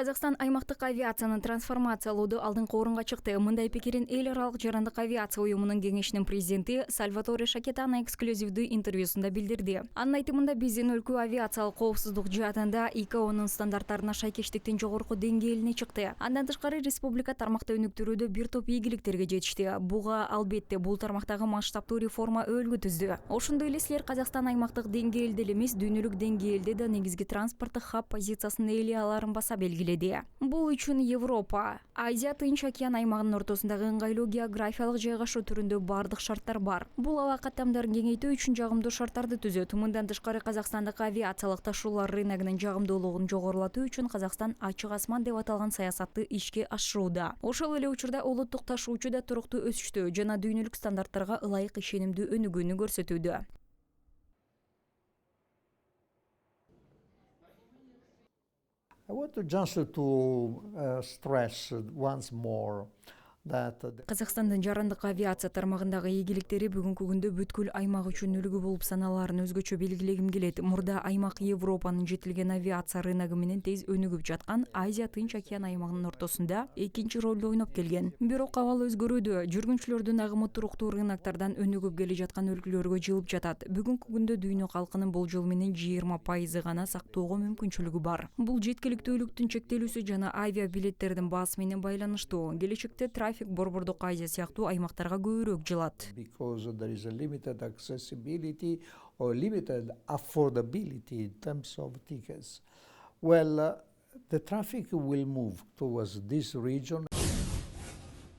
Қазақстан аймақтық авиацияны трансформациялауды алдыңғы орынға чыкты. Мындай пикирин эл аралык жарандык авиация уюмунун кеңешинин президенти Сальваторе Шакетана эксклюзивдүү интервьюсунда билдирди. Анын айтымында биздин өлкө авиациялык коопсуздук жаатында ИКАОнун стандарттарына шайкештиктин жогорку деңгээлине чыкты. Андан тышкары республика тармакта өнүктүрүүдө бир топ ийгиликтерге жетишти. Буга албетте бул тармактагы масштабтуу реформа өөлгү түздү. Ошондой эле силер Казакстан аймактык деңгээлде эле эмес, дүйнөлүк деңгээлде да негизги транспорттук хаб позициясын ээлей аларын баса белгиледи. Бул үчүн Европа, Азия, Тынч океан аймагынын ортосундагы ыңгайлуу географиялык жайгашуу түрүндө бардык шарттар бар. Бул аба каттамдарын кеңейтүү үчүн жагымдуу шарттарды түзөт. Мындан тышкары Казакстандык авиациялык ташуулар рыногунун жагымдуулугун жогорулатуу үчүн Казакстан ачык асман деп аталган саясатты ишке ашырууда. Ошол эле учурда улуттук ташуучу да туруктуу өсүштү жана дүйнөлүк стандарттарга ылайык ишенимдүү өнүгүүнү көрсөтүүдө. I want to just stress once more that Казакстандын жарандык авиация тармагындагы ийгиликтери бүгүнкү күндө бүткүл аймак үчүн үлгү болуп саналаарын өзгөчө белгилегим келет. Мурда аймак Европанын жетилген авиация рыногу менен тез өнүгүп жаткан Азия, Тынч океан аймагынын ортосунда экинчи ролду ойноп келген. Бирок абал өзгөрүүдө, жүргүнчүлөрдүн агымы туруктуу рыноктардан өнүгүп келе жаткан өлкөлөргө жылып жатат. Бүгүнкү күндө дүйнө калкынын болжол менен 20% гана сактоого мүмкүнчүлүгү бар. Бул жеткиликтүүлүктүн чектелүүсү жана авиа билеттердин баасы менен байланыштуу. Келечекте трафик Борбордук Азия сыяктуу аймактарга көбүрөөк жылат. Because there is a limited accessibility or limited affordability in terms of tickets. Well, the traffic will move towards this region.